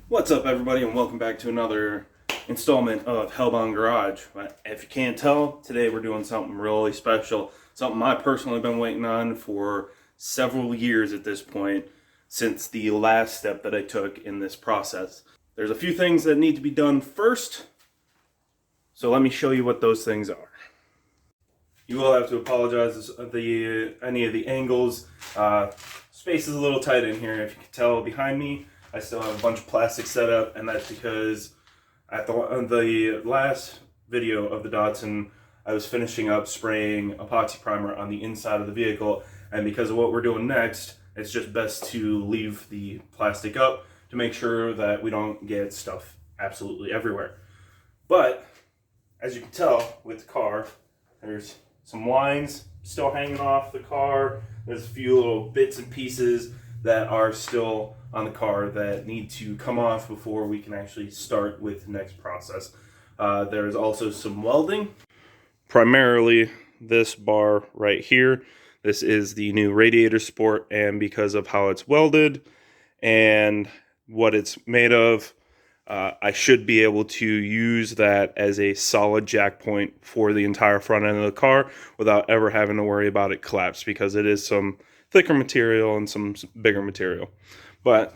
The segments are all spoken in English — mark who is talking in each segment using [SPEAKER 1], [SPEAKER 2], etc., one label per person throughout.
[SPEAKER 1] What's up, everybody, and welcome back to another installment of Hellbound Garage. If you can't tell, today we're doing something really special, something I personally been waiting on for several years at this point, since the last step that I took in this process. There's a few things that need to be done first, so let me show you what those things are. You will have to apologize if any of the angles. Space is a little tight in here. If you can tell behind me, I still have a bunch of plastic set up, and that's because at the last video of the Datsun, I was finishing up spraying epoxy primer on the inside of the vehicle, and because of what we're doing next, it's just best to leave the plastic up to make sure that we don't get stuff absolutely everywhere. But as you can tell with the car, there's some lines still hanging off the car. There's a few little bits and pieces that are still on the car that need to come off before we can actually start with the next process. There's also some welding. Primarily this bar right here. This is the new radiator support, and because of how it's welded and what it's made of, I should be able to use that as a solid jack point for the entire front end of the car without ever having to worry about it collapse, because it is some thicker material and some bigger material. But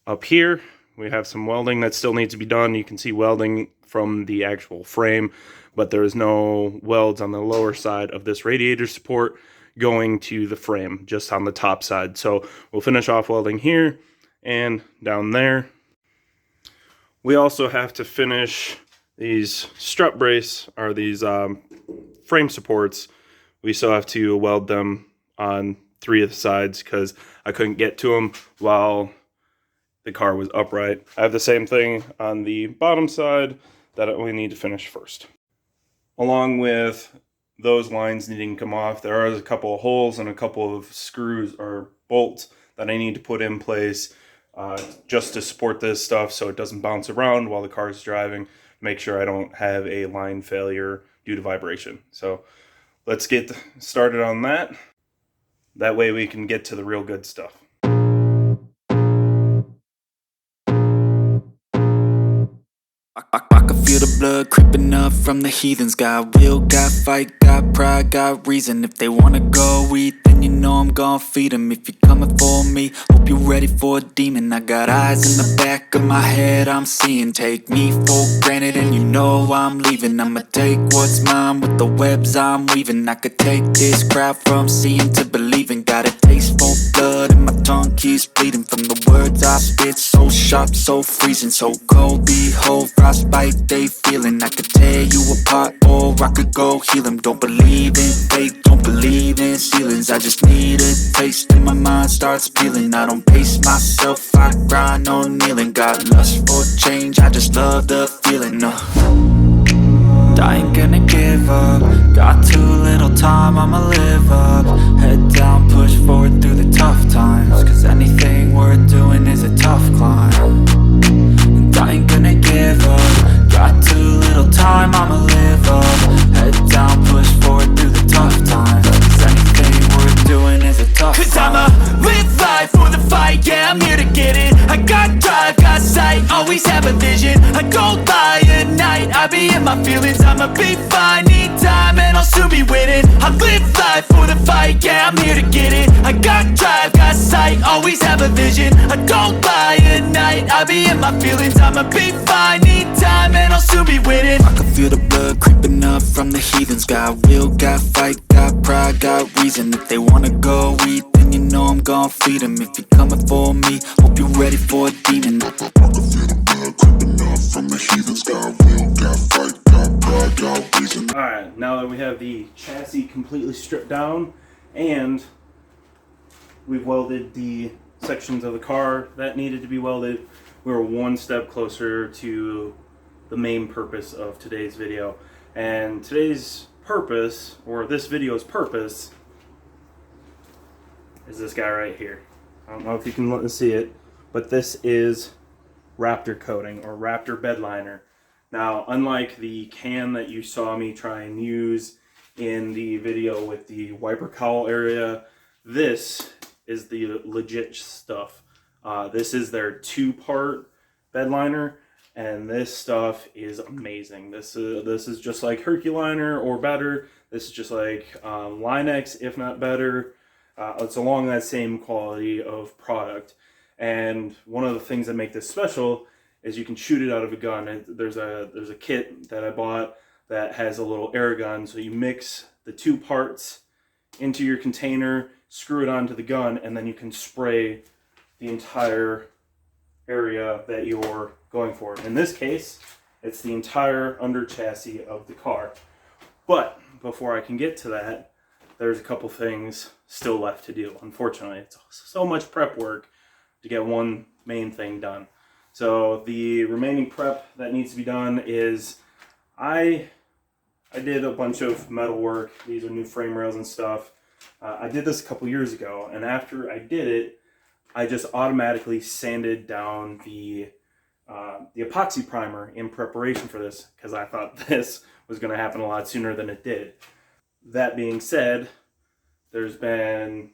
[SPEAKER 1] up here, we have some welding that still needs to be done. You can see welding from the actual frame, but there is no welds on the lower side of this radiator support going to the frame, just on the top side. So we'll finish off welding here and down there. We also have to finish these strut brace, or these frame supports. We still have to weld them on 3 of the sides because I couldn't get to them while the car was upright. I have the same thing on the bottom side that we need to finish first. Along with those lines needing to come off, there are a couple of holes and a couple of screws or bolts that I need to put in place just to support this stuff so it doesn't bounce around while the car is driving. Make sure I don't have a line failure due to vibration. So let's get started on that. That way we can get to the real good stuff.
[SPEAKER 2] I can feel the blood creeping up from the heathens. Got will, got fight, got pride, got reason. If they wanna go eat, then you know I'm gon' feed them. If you're coming for me, hope you're ready for a demon. I got eyes in the back of my head, I'm seeing. Take me for granted and you know I'm leaving. I'ma take what's mine with the webs I'm weaving. I could take this crowd from seeing to believing. Got a taste for blood and my tongue keeps bleeding from the words I spit. So sharp, so freezing, so cold. Behold, frostbite they feeling. I could tear you apart or I could go heal them. Don't believe in fate, don't believe in ceilings. I just need a taste and my mind starts peeling. I don't pace myself, I grind on kneeling. Got lust for change, I just love the feeling. I ain't gonna give up. Got too little time, I'ma live up. Head down, push forward through the tough times, cause anything worth doing is a tough climb. And I ain't gonna give up. Got too little time, I'ma live up. Head down, push forward through the tough times, cause anything worth doing is a tough climb. Cause I'ma live life for the fight, yeah, I'm here to get it. I got drive, got sight, always have a vision. I don't lie at night, I be in my feelings. I'ma be fine, need time, and I'll soon be winning. I live life for the fight, yeah, I'm here to get it. I got drive, got sight, always have a vision. I don't lie at night, I be in my feelings. I'ma be fine, need time, and I'll soon be winning. I can feel the blood creeping up from the heathens. Got will, got fight, got pride, got reason. If they wanna go eat, then you know I'm gon' feed them. If you're coming for me, hope you're ready for a demon. I can feel the blood creeping up from the heathens. Got will, got fight, got pride, got reason.
[SPEAKER 1] Alright, now that we have the chassis completely stripped down and we've welded the sections of the car that needed to be welded, we're one step closer to the main purpose of today's video. And today's purpose, or this video's purpose, is this guy right here. I don't know if you can see it, but this is Raptor coating, or Raptor bed liner. Now, unlike the can that you saw me try and use in the video with the wiper cowl area, this is the legit stuff. This is their 2-part bed liner, and this stuff is amazing. This is just like Herculiner or better. This is just like Linex, if not better. It's along that same quality of product. And one of the things that make this special is you can shoot it out of a gun. There's a kit that I bought that has a little air gun, so you mix the two parts into your container, screw it onto the gun, and then you can spray the entire area that you're going for. In this case, it's the entire under chassis of the car. But before I can get to that, there's a couple things still left to do. Unfortunately, it's so much prep work to get one main thing done. So the remaining prep that needs to be done is I did a bunch of metal work. These are new frame rails and stuff. I did this a couple years ago, and after I did it, I just automatically sanded down the epoxy primer in preparation for this, because I thought this was going to happen a lot sooner than it did. That being said, there's been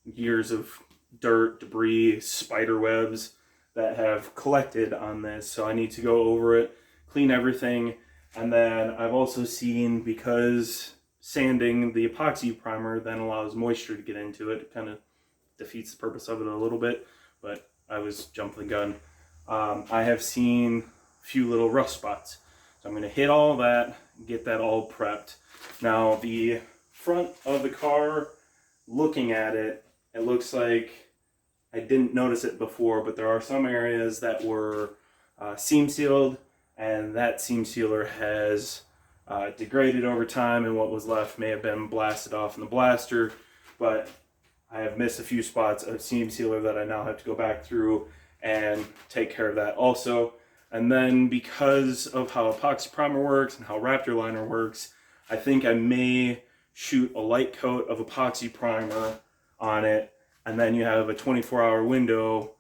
[SPEAKER 1] years of dirt, debris, spider webs that have collected on this, so I need to go over it, clean everything. And then I've also seen, because sanding the epoxy primer then allows moisture to get into it, it kind of defeats the purpose of it a little bit, but I was jumping the gun. I have seen a few little rust spots, so I'm going to hit all that, get that all prepped. Now the front of the car, looking at it, it looks like I didn't notice it before, but there are some areas that were seam sealed, and that seam sealer has degraded over time, and what was left may have been blasted off in the blaster. But I have missed a few spots of seam sealer that I now have to go back through and take care of that also. And then, because of how epoxy primer works and how Raptor liner works, I think I may shoot a light coat of epoxy primer on it, and then you have a 24-hour window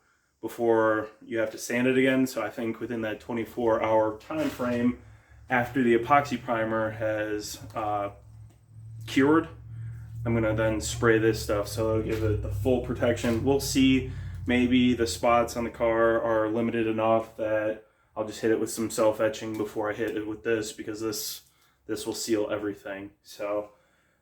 [SPEAKER 1] before you have to sand it again. So I think within that 24-hour time frame, after the epoxy primer has cured, I'm gonna then spray this stuff, so it'll give it the full protection. We'll see. Maybe the spots on the car are limited enough that I'll just hit it with some self-etching before I hit it with this, because this will seal everything. So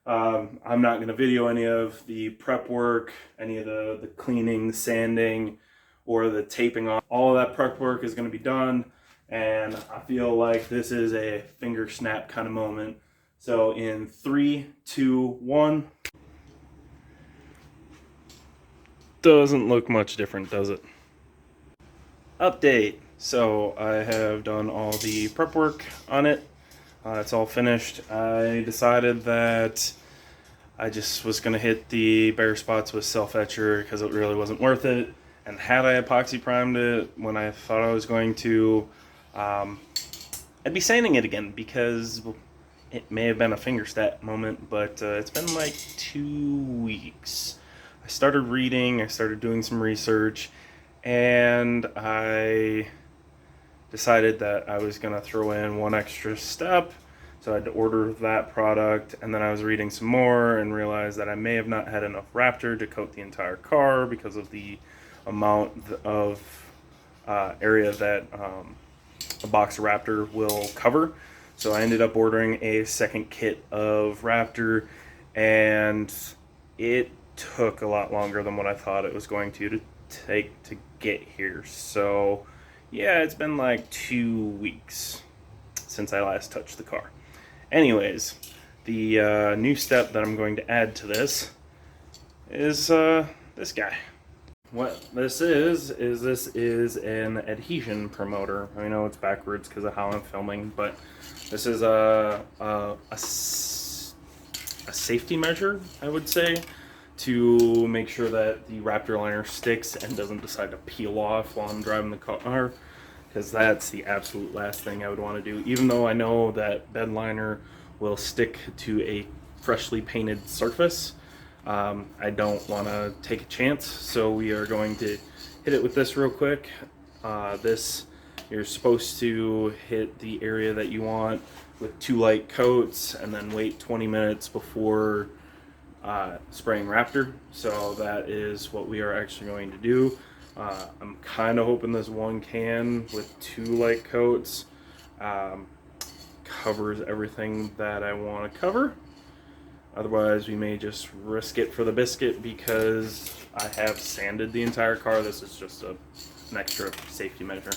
[SPEAKER 1] I'm not going to video any of the prep work, any of the cleaning, the sanding, or the taping off. All of that prep work is going to be done, and I feel like this is a finger snap kind of moment. So in 3, 2, 1. Doesn't look much different, does it? Update. So I have done all the prep work on it. It's all finished. I decided that I just was going to hit the bare spots with self-etcher because it really wasn't worth it. And had I epoxy primed it when I thought I was going to, I'd be sanding it again, because it may have been a finger snap moment, but it's been like 2 weeks. I started reading, I started doing some research, and I decided that I was going to throw in one extra step. So I had to order that product, and then I was reading some more and realized that I may have not had enough Raptor to coat the entire car because of the amount of area that a box of Raptor will cover. So I ended up ordering a second kit of Raptor, and it took a lot longer than what I thought it was going to take to get here. So yeah, it's been like 2 weeks since I last touched the car. Anyways, the new step that I'm going to add to this is this guy. What this is an adhesion promoter. I know it's backwards because of how I'm filming, but this is a safety measure, I would say, to make sure that the Raptor liner sticks and doesn't decide to peel off while I'm driving the car, because that's the absolute last thing I would want to do. Even though I know that bed liner will stick to a freshly painted surface, I don't want to take a chance, so we are going to hit it with this real quick. You're supposed to hit the area that you want with 2 light coats and then wait 20 minutes before spraying Raptor. So that is what we are actually going to do. I'm kind of hoping this one can with 2 light coats covers everything that I want to cover. Otherwise, we may just risk it for the biscuit because I have sanded the entire car. This is just an extra safety measure.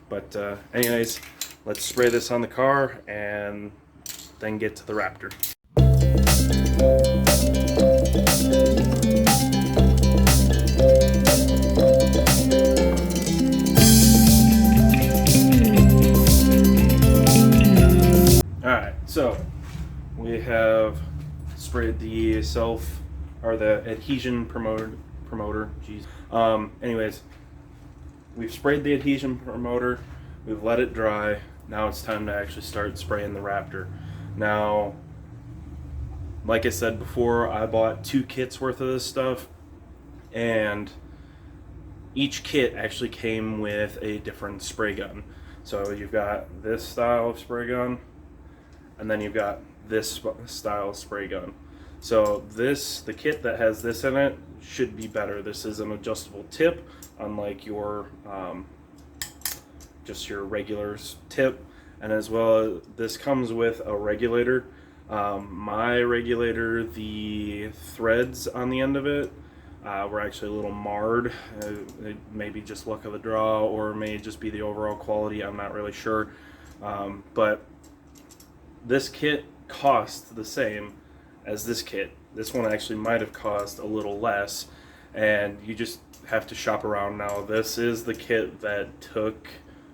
[SPEAKER 1] But anyways, let's spray this on the car and then get to the Raptor. Alright, so we have sprayed the the adhesion promoter. Jeez. Anyways, we've sprayed the adhesion promoter. We've let it dry. Now it's time to actually start spraying the Raptor. Now, like I said before, I bought 2 kits worth of this stuff, and each kit actually came with a different spray gun. So you've got this style of spray gun, and then you've got this style of spray gun. So the kit that has this in it should be better. This is an adjustable tip, unlike your just your regular tip, and as well this comes with a regulator. My regulator, the threads on the end of it were actually a little marred. It may be just luck of the draw, or it may just be the overall quality. I'm not really sure, but this kit costs the same as this kit. This one actually might have cost a little less, and you just have to shop around. Now, this is the kit that took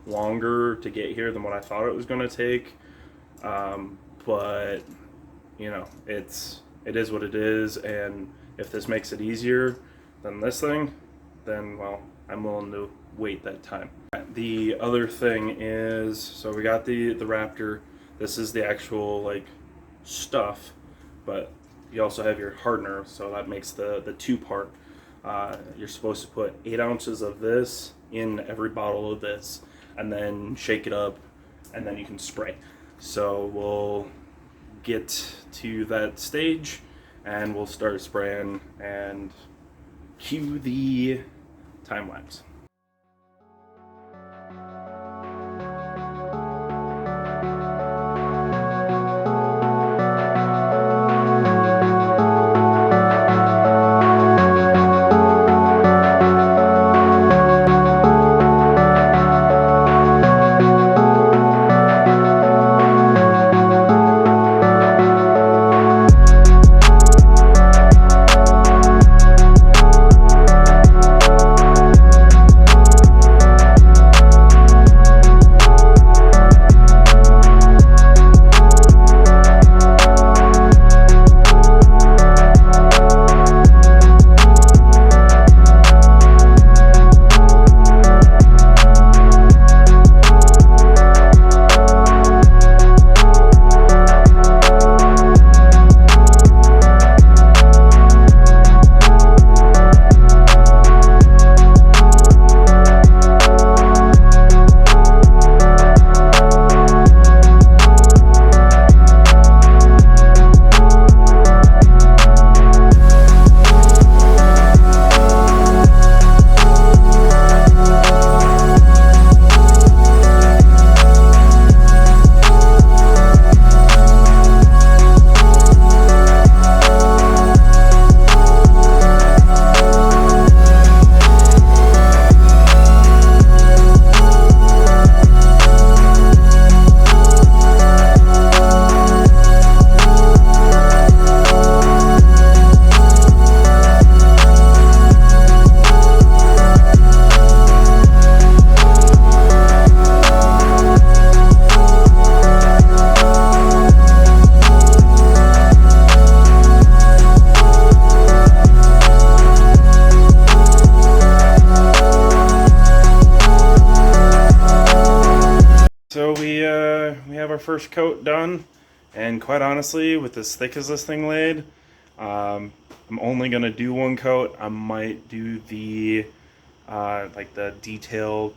[SPEAKER 1] longer to get here than what I thought it was going to take, but you know, it is what it is, and if this makes it easier than this thing, then well, I'm willing to wait that time. The other thing is, so we got the Raptor. This is the actual like stuff, but you also have your hardener, so that makes the 2-part. You're supposed to put 8 ounces of this in every bottle of this, and then shake it up, and then you can spray. So we'll get to that stage, and we'll start spraying, and cue the time lapse. So we have our first coat done, and quite honestly, with as thick as this thing laid, I'm only gonna do 1 coat. I might do the like the detail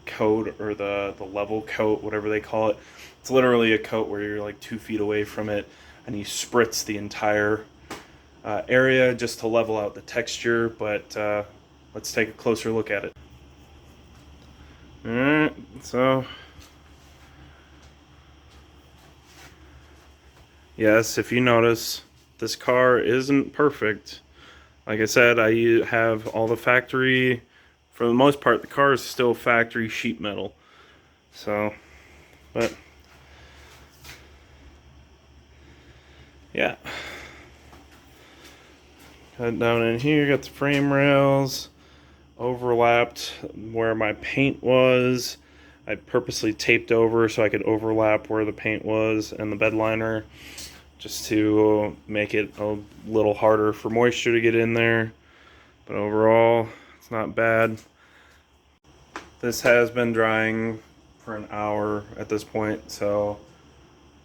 [SPEAKER 1] coat, or the level coat, whatever they call it. It's literally a coat where you're like 2 feet away from it, and you spritz the entire area just to level out the texture. But let's take a closer look at it. Alright, so yes, if you notice, this car isn't perfect. Like I said, I have all the factory, for the most part, the car is still factory sheet metal. So, but, yeah. Cut down in here, got the frame rails, overlapped where my paint was. I purposely taped over so I could overlap where the paint was and the bed liner, just to make it a little harder for moisture to get in there. But overall, it's not bad. This has been drying for an hour at this point, so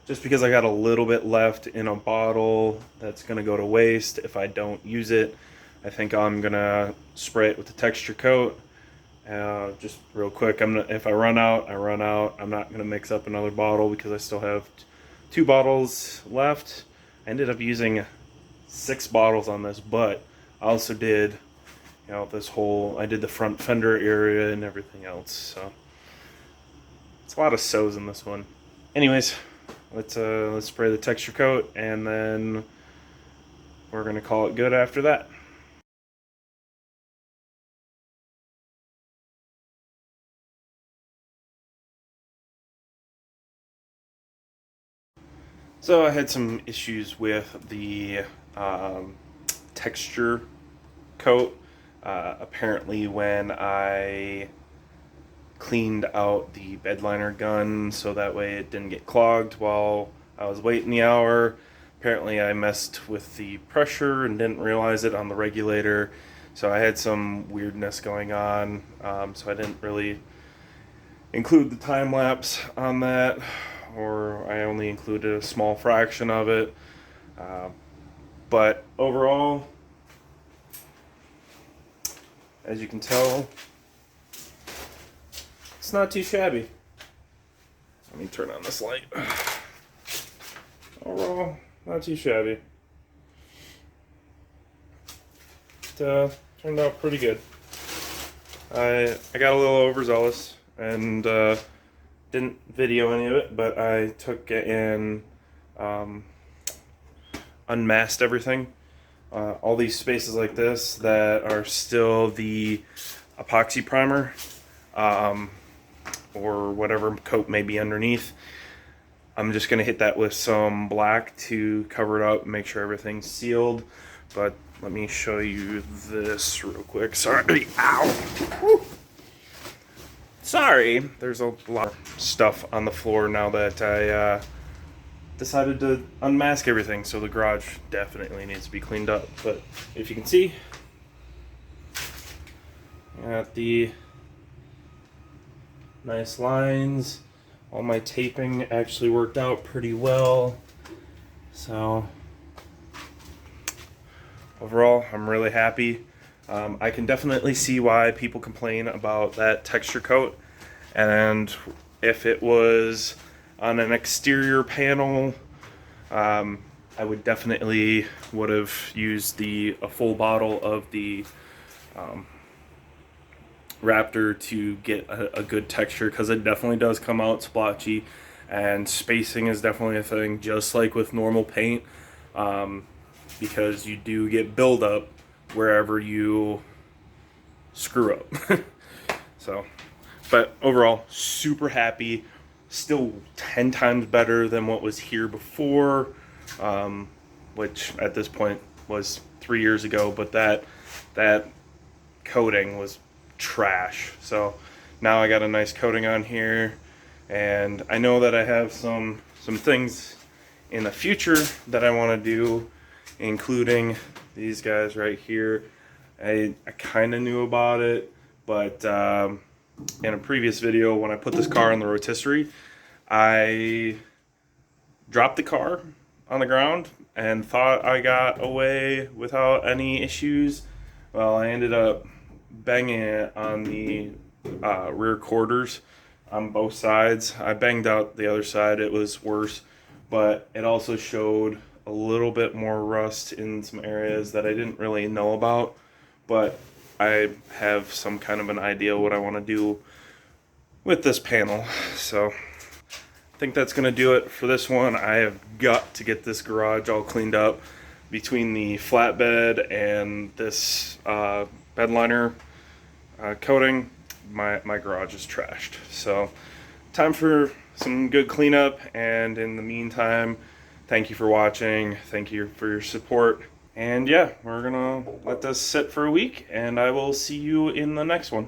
[SPEAKER 1] just because I got a little bit left in a bottle that's gonna go to waste if I don't use it, I think I'm gonna spray it with the texture coat. Just real quick, if I run out, I run out. I'm not gonna mix up another bottle because I still have 2 bottles left. I ended up using 6 bottles on this, but I also did, I did the front fender area and everything else. So it's a lot of so's in this one. Anyways, let's spray the texture coat, and then we're gonna call it good after that. So I had some issues with the texture coat. Apparently, when I cleaned out the bed liner gun so that way it didn't get clogged while I was waiting the hour, apparently I messed with the pressure and didn't realize it on the regulator. So I had some weirdness going on. So I didn't really include the time lapse on that, or I only included a small fraction of it. But overall, as you can tell, it's not too shabby. Let me turn on this light. Overall, not too shabby. It turned out pretty good. I got a little overzealous and didn't video any of it, but I took it and unmasked everything. All these spaces like this that are still the epoxy primer, or whatever coat may be underneath. I'm just going to hit that with some black to cover it up and make sure everything's sealed. But let me show you this real quick. Sorry. Ow. Woo. Sorry. There's a lot of stuff on the floor now that I decided to unmask everything. So the garage definitely needs to be cleaned up. But if you can see, got the nice lines. All my taping actually worked out pretty well. So overall, I'm really happy. I can definitely see why people complain about that texture coat. And if it was on an exterior panel, I would definitely would have used a full bottle of the Raptor to get a good texture, because it definitely does come out splotchy, and spacing is definitely a thing, just like with normal paint, because you do get buildup wherever you screw up. So, but overall, super happy. Still 10 times better than what was here before, which at this point was 3 years ago, but that coating was trash. So now I got a nice coating on here, and I know that I have some things in the future that I want to do, including these guys right here. I kind of knew about it, but in a previous video when I put this car on the rotisserie, I dropped the car on the ground and thought I got away without any issues. Well, I ended up banging it on the rear quarters on both sides. I banged out the other side, it was worse, but it also showed a little bit more rust in some areas that I didn't really know about, but I have some kind of an idea what I want to do with this panel. So I think that's gonna do it for this one. I have got to get this garage all cleaned up. Between the flatbed and this bed liner coating, my garage is trashed. So time for some good cleanup, and in the meantime, thank you for watching, thank you for your support, and yeah, we're gonna let this sit for a week, and I will see you in the next one.